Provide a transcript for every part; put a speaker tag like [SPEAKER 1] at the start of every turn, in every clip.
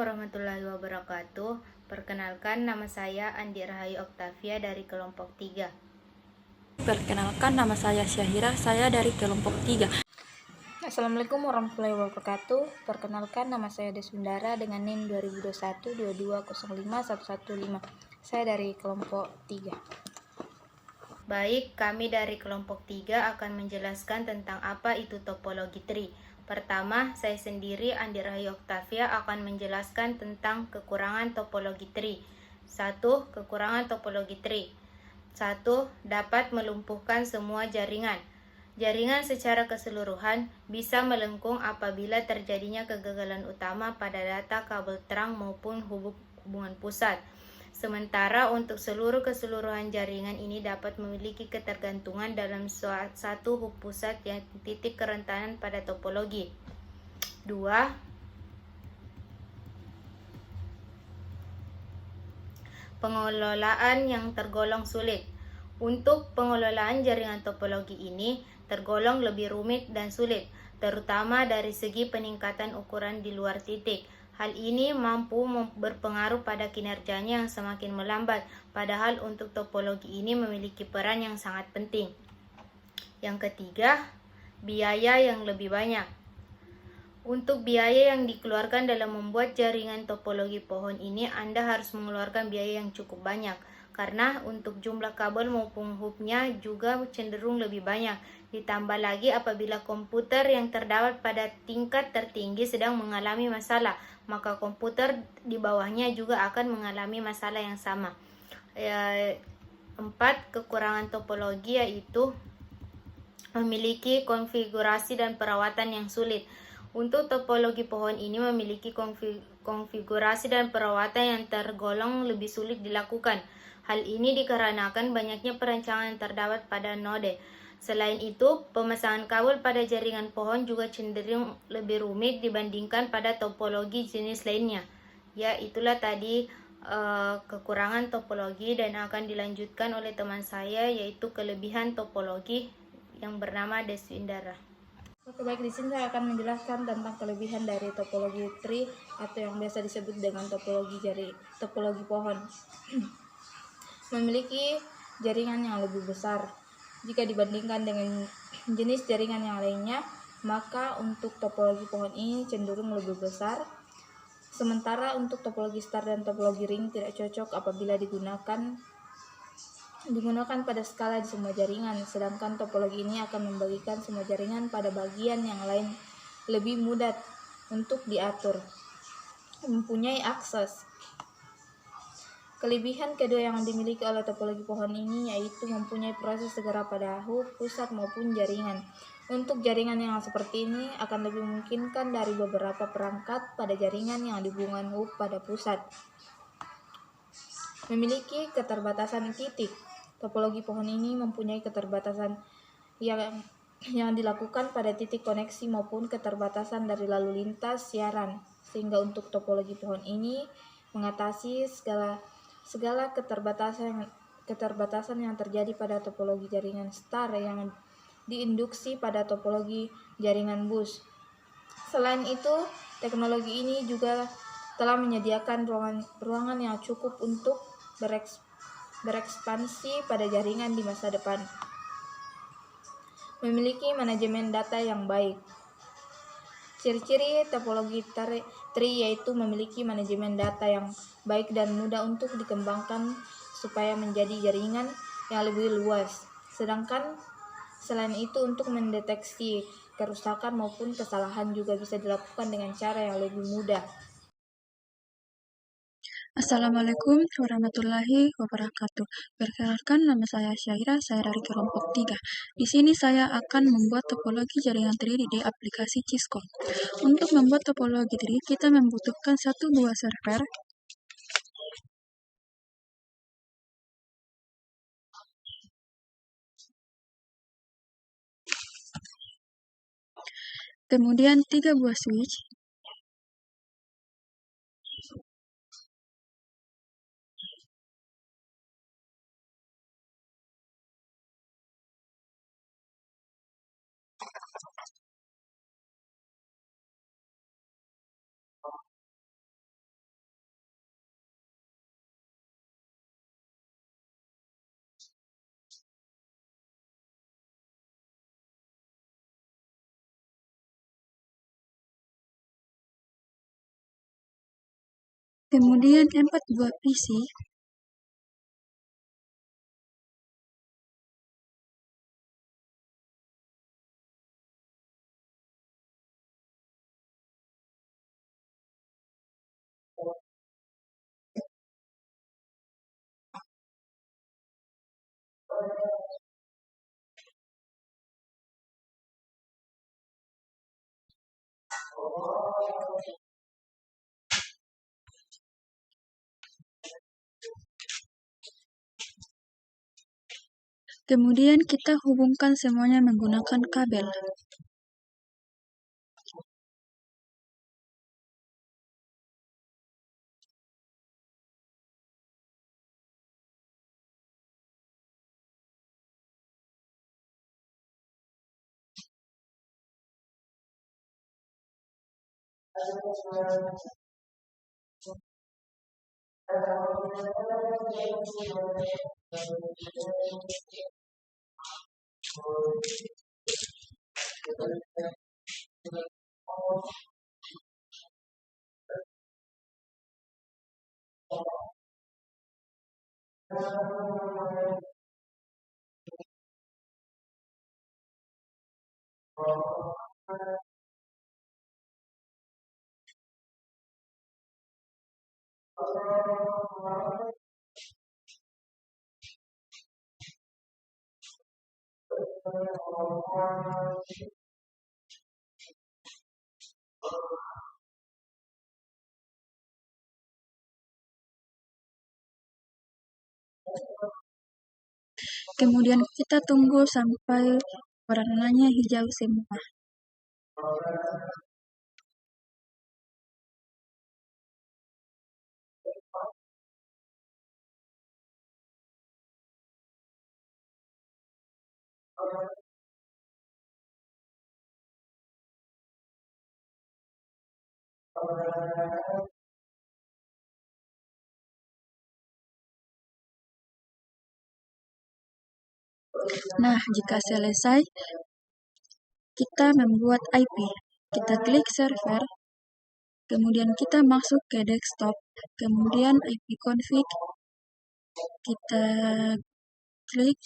[SPEAKER 1] warahmatullahi wabarakatuh. Perkenalkan, nama saya Andi Rahayu Oktavia dari kelompok 3.
[SPEAKER 2] Perkenalkan, nama saya Syahira, saya dari kelompok 3.
[SPEAKER 3] Assalamualaikum warahmatullahi wabarakatuh. Perkenalkan, nama saya Deswindara dengan NIM 2021-2205-115. Saya dari kelompok 3.
[SPEAKER 1] Baik, kami dari kelompok 3 akan menjelaskan tentang apa itu topologi tree. Pertama, saya sendiri, Andi Rahayu Oktavia, akan menjelaskan tentang kekurangan topologi tree. 1. Kekurangan topologi tree. 1. Dapat melumpuhkan semua jaringan. Jaringan secara keseluruhan bisa melengkung apabila terjadinya kegagalan utama pada data kabel terang maupun hubungan pusat. Sementara untuk seluruh keseluruhan jaringan ini dapat memiliki ketergantungan dalam satu hub pusat yang titik kerentanan pada topologi. 2. Pengelolaan yang tergolong sulit. Untuk pengelolaan jaringan topologi ini tergolong lebih rumit dan sulit, terutama dari segi peningkatan ukuran di luar titik. Hal ini mampu berpengaruh pada kinerjanya yang semakin melambat, padahal untuk topologi ini memiliki peran yang sangat penting. Yang ketiga, biaya yang lebih banyak. Untuk biaya yang dikeluarkan dalam membuat jaringan topologi pohon ini, Anda harus mengeluarkan biaya yang cukup banyak, karena untuk jumlah kabel maupun hubnya juga cenderung lebih banyak. Ditambah lagi apabila komputer yang terdapat pada tingkat tertinggi sedang mengalami masalah, maka komputer di bawahnya juga akan mengalami masalah yang sama. 4. Kekurangan topologi yaitu memiliki konfigurasi dan perawatan yang sulit. Untuk topologi pohon ini memiliki konfigurasi dan perawatan yang tergolong lebih sulit dilakukan. Hal ini dikarenakan banyaknya perancangan yang terdapat pada node. Selain itu, pemasangan kabel pada jaringan pohon juga cenderung lebih rumit dibandingkan pada topologi jenis lainnya. Ya, itulah tadi kekurangan topologi, dan akan dilanjutkan oleh teman saya yaitu kelebihan topologi yang bernama Deswindara.
[SPEAKER 3] Oke, baik, di sini saya akan menjelaskan tentang kelebihan dari topologi tree atau yang biasa disebut dengan topologi pohon. Memiliki jaringan yang lebih besar jika dibandingkan dengan jenis jaringan yang lainnya, maka untuk topologi pohon ini cenderung lebih besar. Sementara untuk topologi star dan topologi ring tidak cocok apabila digunakan pada skala di semua jaringan, sedangkan topologi ini akan membagikan semua jaringan pada bagian yang lain lebih mudah untuk diatur, mempunyai akses. Kelebihan kedua yang dimiliki oleh topologi pohon ini yaitu mempunyai proses segera pada hub, pusat maupun jaringan. Untuk jaringan yang seperti ini akan lebih memungkinkan dari beberapa perangkat pada jaringan yang dihubungkan hub pada pusat. Memiliki keterbatasan titik. Topologi pohon ini mempunyai keterbatasan yang dilakukan pada titik koneksi maupun keterbatasan dari lalu lintas siaran, sehingga untuk topologi pohon ini mengatasi segala keterbatasan yang terjadi pada topologi jaringan star yang diinduksi pada topologi jaringan bus. Selain itu, teknologi ini juga telah menyediakan ruangan yang cukup untuk berekspansi pada jaringan di masa depan. Memiliki manajemen data yang baik. Ciri-ciri topologi tree yaitu memiliki manajemen data yang baik dan mudah untuk dikembangkan supaya menjadi jaringan yang lebih luas. Sedangkan selain itu, untuk mendeteksi kerusakan maupun kesalahan juga bisa dilakukan dengan cara yang lebih mudah.
[SPEAKER 2] Assalamualaikum warahmatullahi wabarakatuh. Perkenalkan, nama saya Syahira, saya dari kelompok 3. Di sini saya akan membuat topologi jaringan tree di aplikasi Cisco. Untuk membuat topologi tree, kita membutuhkan satu buah server, kemudian 3 buah switch, Kemudian 4 buah visi. Kemudian kita hubungkan semuanya menggunakan kabel. Kemudian kita tunggu sampai warnanya hijau semua. Nah, jika selesai, kita membuat IP. Kita klik server, kemudian kita masuk ke desktop, kemudian IP config, kita klik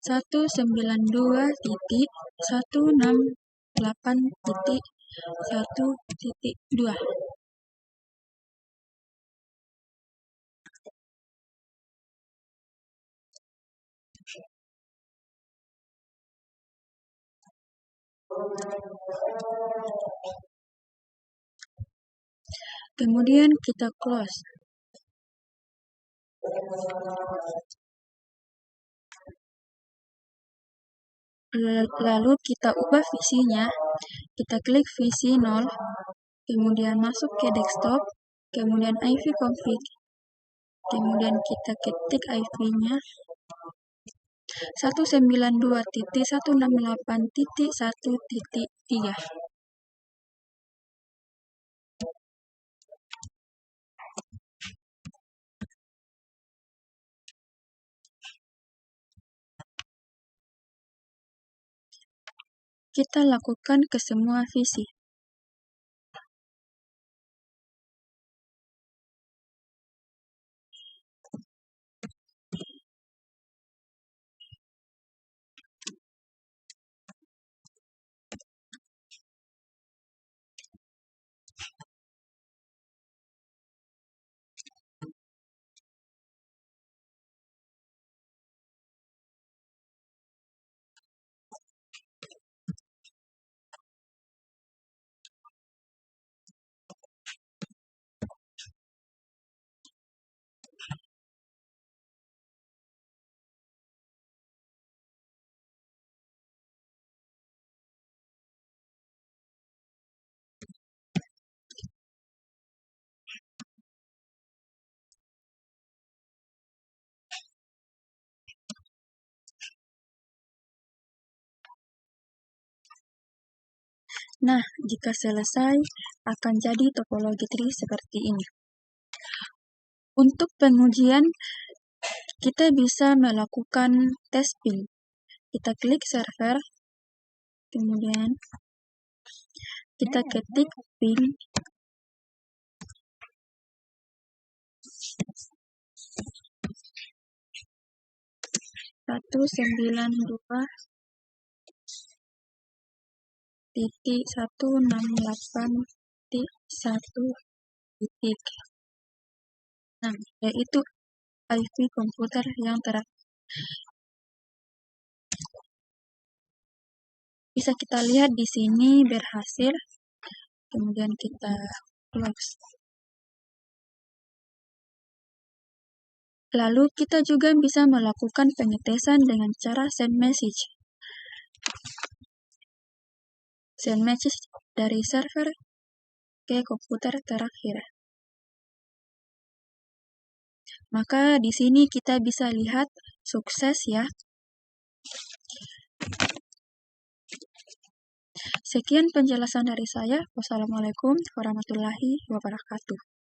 [SPEAKER 2] 192.168.1.2. Kemudian kita close. Lalu kita ubah visinya, kita klik visi 0, kemudian masuk ke desktop, kemudian IP config, kemudian kita ketik IP-nya 192.168.1.3. Kita lakukan ke semua visi. Nah, jika selesai, akan jadi topologi tree seperti ini. Untuk pengujian, kita bisa melakukan tes ping. Kita klik server, kemudian kita ketik ping 192.168.1, yaitu IP komputer yang terakhir. Bisa kita lihat di sini berhasil, kemudian kita close. Lalu kita juga bisa melakukan pengetesan dengan cara send message. Send message dari server ke komputer terakhir. Maka di sini kita bisa lihat sukses ya. Sekian penjelasan dari saya. Wassalamualaikum warahmatullahi wabarakatuh.